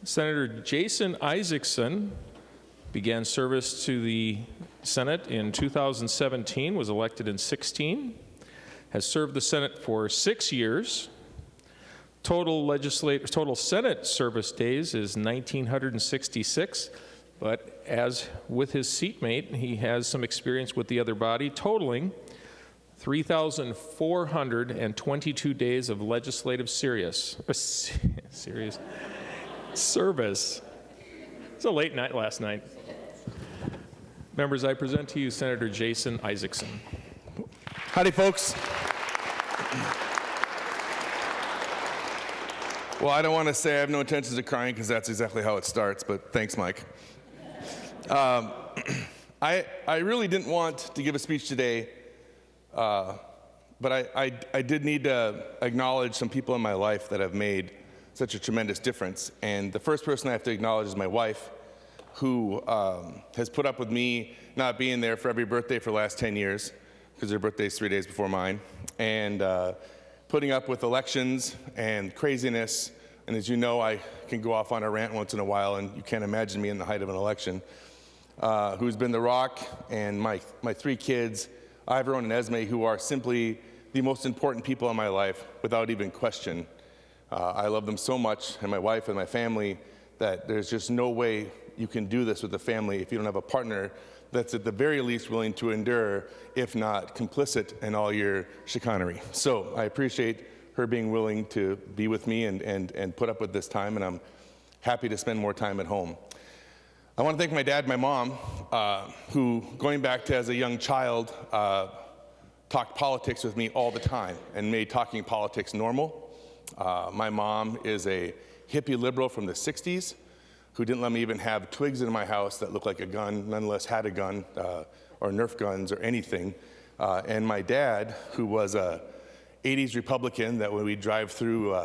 Senator Jason Isaacson began service to the Senate in 2017, was elected in 16, has served the Senate for 6 years. Total Senate service days is 1,966, but as with his seatmate, he has some experience with the other body, totaling 3,422 days of legislative serious service. It's a late night last night. Members, I present to you Senator Jason Isaacson. Howdy, folks. Well, I don't want to say I have no intentions of crying because that's exactly how it starts, but thanks, Mike. I really didn't want to give a speech today, but I did need to acknowledge some people in my life that have made such a tremendous difference. And the first person I have to acknowledge is my wife, who has put up with me not being there for every birthday for the last 10 years, because her birthday is 3 days before mine, and putting up with elections and craziness. And as you know, I can go off on a rant once in a while, and you can't imagine me in the height of an election. Who's been the rock, and my 3 kids, Iveron and Esme, who are simply the most important people in my life without even question. I love them so much, and my wife and my family, that there's just no way you can do this with a family if you don't have a partner that's at the very least willing to endure, if not complicit in all your chicanery. So I appreciate her being willing to be with me and put up with this time, and I'm happy to spend more time at home. I want to thank my dad and my mom, who, going back to as a young child, talked politics with me all the time and made talking politics normal. My mom is a hippie liberal from the 60s who didn't let me even have twigs in my house that looked like a gun, nonetheless had a gun, or Nerf guns or anything. And my dad, who was a 80s Republican, that when we drive through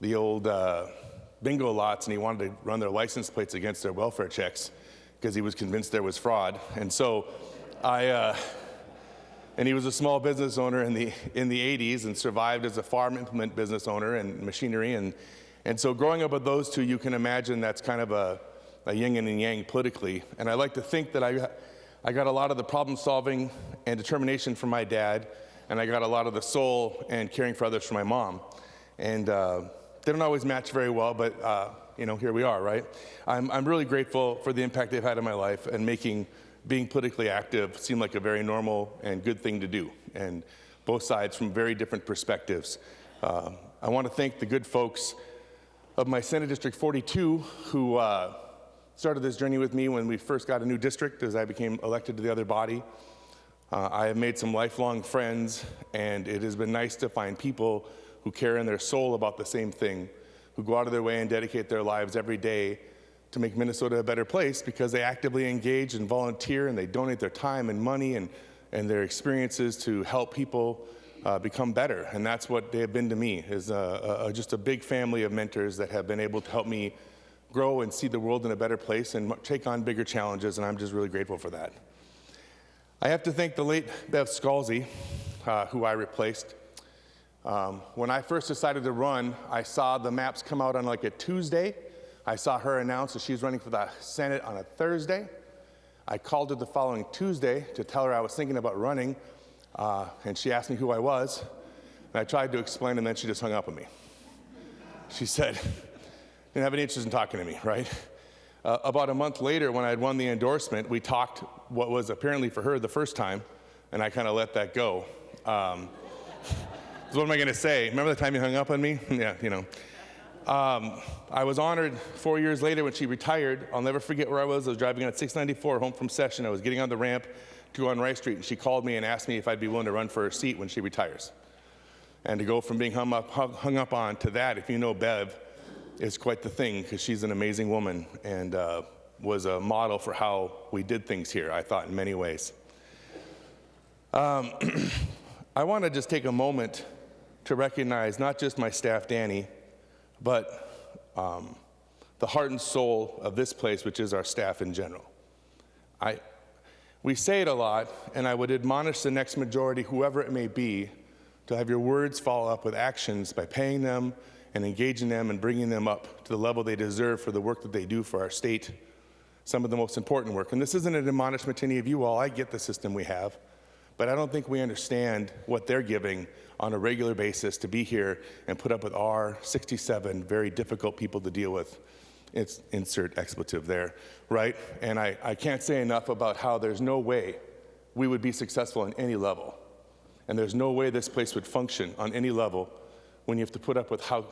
the old bingo lots and he wanted to run their license plates against their welfare checks because he was convinced there was fraud. And so and he was a small business owner in the 80s and survived as a farm implement business owner and machinery. And so growing up with those two, you can imagine that's kind of a yin and yang politically. And I like to think that I got a lot of the problem solving and determination from my dad, and I got a lot of the soul and caring for others from my mom. And they don't always match very well, but here we are, right? I'm really grateful for the impact they've had in my life and making being politically active seemed like a very normal and good thing to do, and both sides from very different perspectives. I want to thank the good folks of my Senate District 42 who started this journey with me when we first got a new district as I became elected to the other body. I have made some lifelong friends, and it has been nice to find people who care in their soul about the same thing, who go out of their way and dedicate their lives every day to make Minnesota a better place because they actively engage and volunteer, and they donate their time and money and their experiences to help people become better. And that's what they have been to me, is just a big family of mentors that have been able to help me grow and see the world in a better place and take on bigger challenges, and I'm just really grateful for that. I have to thank the late Bev Scalzi, who I replaced. When I first decided to run, I saw the maps come out on like a Tuesday. I saw her announce that she's running for the Senate on a Thursday. I called her the following Tuesday to tell her I was thinking about running, and she asked me who I was, and I tried to explain, and then she just hung up on me. She said, didn't have any interest in talking to me, right? About a month later, when I'd won the endorsement, we talked what was apparently for her the first time, and I kind of let that go. So what am I going to say? Remember the time you hung up on me? Yeah, I was honored 4 years later when she retired. I'll never forget where I was. I was driving on 694 home from session. I was getting on the ramp to go on Rice Street, and she called me and asked me if I'd be willing to run for her seat when she retires. And to go from being hung up on to that, if you know Bev, is quite the thing, because she's an amazing woman and was a model for how we did things here, I thought, in many ways. I want to just take a moment to recognize not just my staff, Danny, but the heart and soul of this place, which is our staff in general. We say it a lot, and I would admonish the next majority, whoever it may be, to have your words follow up with actions by paying them and engaging them and bringing them up to the level they deserve for the work that they do for our state, some of the most important work. And this isn't an admonishment to any of you all. I get the system we have, but I don't think we understand what they're giving on a regular basis to be here and put up with our 67 very difficult people to deal with. It's insert expletive there, right? And I can't say enough about how there's no way we would be successful on any level. And there's no way this place would function on any level when you have to put up with how,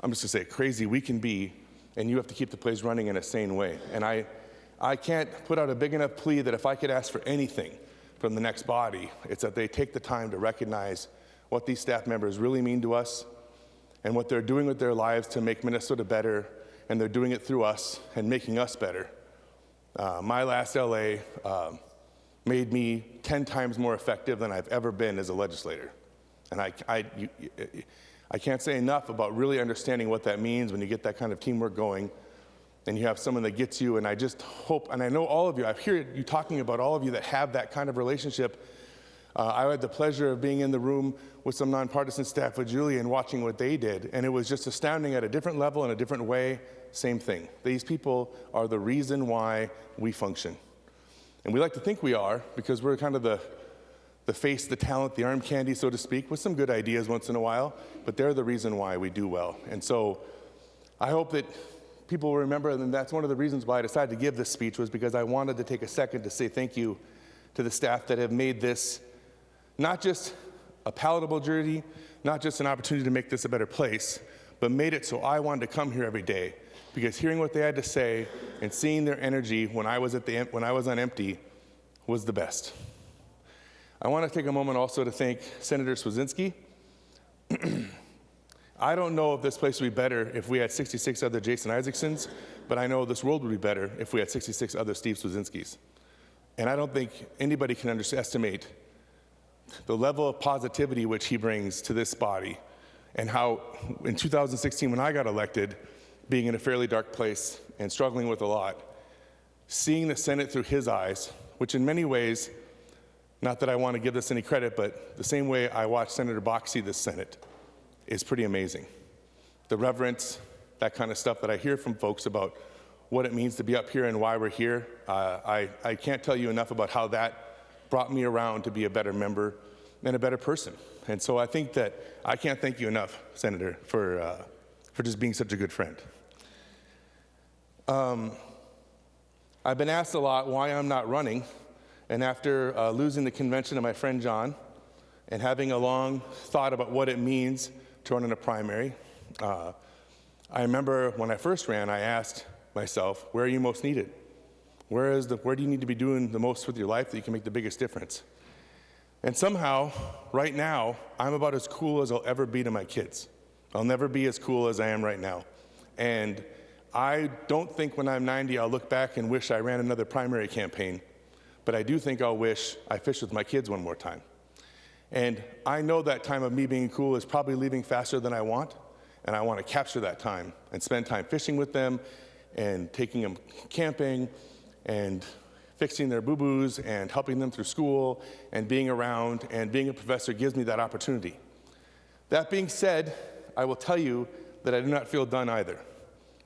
I'm just gonna say, crazy we can be, and you have to keep the place running in a sane way. And I can't put out a big enough plea that if I could ask for anything from the next body, it's that they take the time to recognize what these staff members really mean to us and what they're doing with their lives to make Minnesota better, and they're doing it through us and making us better. My last LA made me 10 times more effective than I've ever been as a legislator. And I can't say enough about really understanding what that means when you get that kind of teamwork going and you have someone that gets you. And I just hope, and I know all of you, I hear you talking about all of you that have that kind of relationship. I had the pleasure of being in the room with some nonpartisan staff with Julie and watching what they did. And it was just astounding at a different level, in a different way, same thing. These people are the reason why we function. And we like to think we are because we're kind of the face, the talent, the arm candy, so to speak, with some good ideas once in a while, but they're the reason why we do well. And so I hope that people will remember, and that's one of the reasons why I decided to give this speech, was because I wanted to take a second to say thank you to the staff that have made this not just a palatable journey, not just an opportunity to make this a better place, but made it so I wanted to come here every day. Because hearing what they had to say and seeing their energy when I was on empty was the best. I want to take a moment also to thank Senator Swedzinski. I don't know if this place would be better if we had 66 other Jason Isaacsons, but I know this world would be better if we had 66 other Steve Swedzinskis. And I don't think anybody can underestimate the level of positivity which he brings to this body, and how in 2016 when I got elected, being in a fairly dark place and struggling with a lot, seeing the Senate through his eyes, which in many ways, not that I want to give this any credit, but the same way I watched Senator Bach see this Senate is pretty amazing. The reverence, that kind of stuff that I hear from folks about what it means to be up here and why we're here, I can't tell you enough about how that brought me around to be a better member and a better person. And so I think that I can't thank you enough, Senator, for just being such a good friend. I've been asked a lot why I'm not running, and after losing the convention of my friend John and having a long thought about what it means to run in a primary, I remember when I first ran, I asked myself, where are you most needed? Where do you need to be doing the most with your life that you can make the biggest difference? And somehow, right now, I'm about as cool as I'll ever be to my kids. I'll never be as cool as I am right now. And I don't think when I'm 90, I'll look back and wish I ran another primary campaign, but I do think I'll wish I fished with my kids one more time. And I know that time of me being cool is probably leaving faster than I want, and I want to capture that time and spend time fishing with them and taking them camping and fixing their boo-boos and helping them through school and being around, and being a professor gives me that opportunity. That being said, I will tell you that I do not feel done either.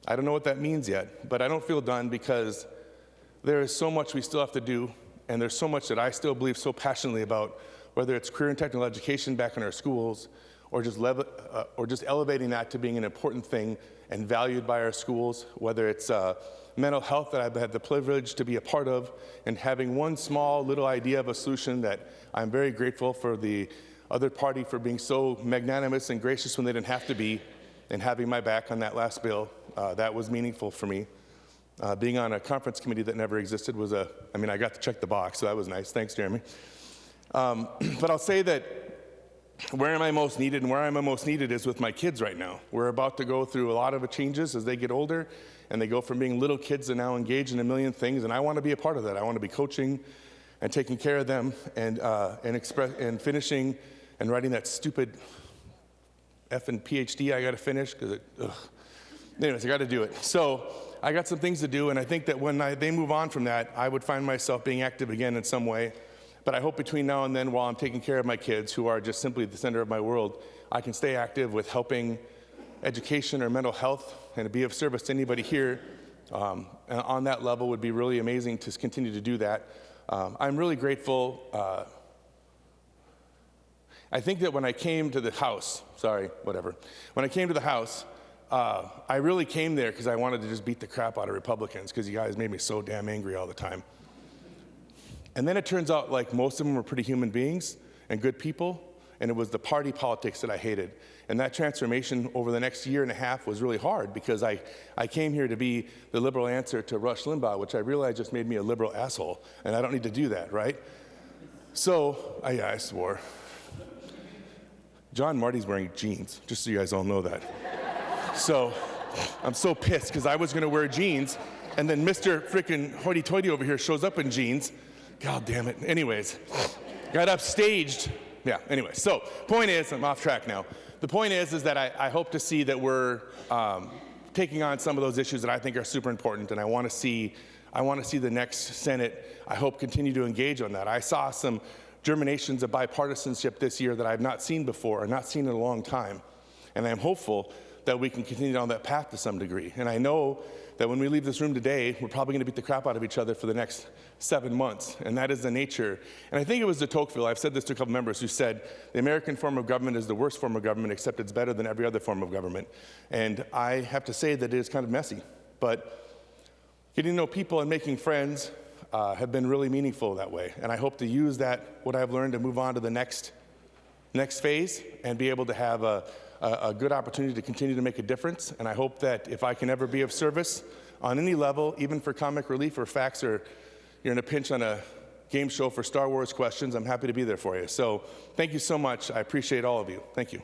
I don't know what that means yet, but I don't feel done because there is so much we still have to do, and there's so much that I still believe so passionately about, whether it's career and technical education back in our schools, or just elevating that to being an important thing and valued by our schools, whether it's mental health that I've had the privilege to be a part of, and having one small little idea of a solution that I'm very grateful for the other party for being so magnanimous and gracious when they didn't have to be, and having my back on that last bill. That was meaningful for me. Being on a conference committee that never existed was I got to check the box, so that was nice. Thanks, Jeremy. But I'll say that where am I most needed, and where I'm most needed is with my kids right now. We're about to go through a lot of changes as they get older, and they go from being little kids to now engaged in a million things, and I want to be a part of that. I want to be coaching and taking care of them and finishing and writing that stupid effing PhD I got to finish, because anyways, I got to do it. So I got some things to do, and I think that when they move on from that, I would find myself being active again in some way. But I hope between now and then, while I'm taking care of my kids, who are just simply the center of my world, I can stay active with helping education or mental health and to be of service to anybody here on that level would be really amazing to continue to do that. I'm really grateful. I think that when I came to the House, when I came to the House, I really came there because I wanted to just beat the crap out of Republicans because you guys made me so damn angry all the time. And then it turns out like most of them were pretty human beings and good people, and it was the party politics that I hated. And that transformation over the next year and a half was really hard because I came here to be the liberal answer to Rush Limbaugh, which I realized just made me a liberal asshole, and I don't need to do that, right? So, I swore. John Marty's wearing jeans, just so you guys all know that. So, I'm so pissed because I was gonna wear jeans, and then Mr. frickin' hoity-toity over here shows up in jeans. God damn it. Anyways, got upstaged. Yeah, anyway, so point is, I'm off track now. The point is that I hope to see that we're taking on some of those issues that I think are super important, and I want to see the next Senate, I hope, continue to engage on that. I saw some germinations of bipartisanship this year that I've not seen before, or not seen in a long time, and I'm hopeful that we can continue on that path to some degree. And I know that when we leave this room today, we're probably going to beat the crap out of each other for the next 7 months, and that is the nature. And I think it was de Tocqueville, I've said this to a couple members, who said, the American form of government is the worst form of government, except it's better than every other form of government. And I have to say that it is kind of messy, but getting to know people and making friends have been really meaningful that way. And I hope to use that, what I've learned, to move on to the next phase and be able to have a good opportunity to continue to make a difference. And I hope that if I can ever be of service on any level, even for comic relief or facts, or you're in a pinch on a game show for Star Wars questions, I'm happy to be there for you. So thank you so much. I appreciate all of you. Thank you.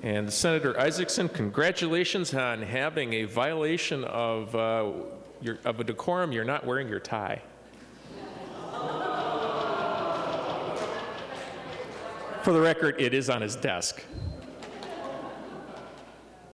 And Senator Isaacson, congratulations on having a violation of a decorum. You're not wearing your tie. For the record, it is on his desk.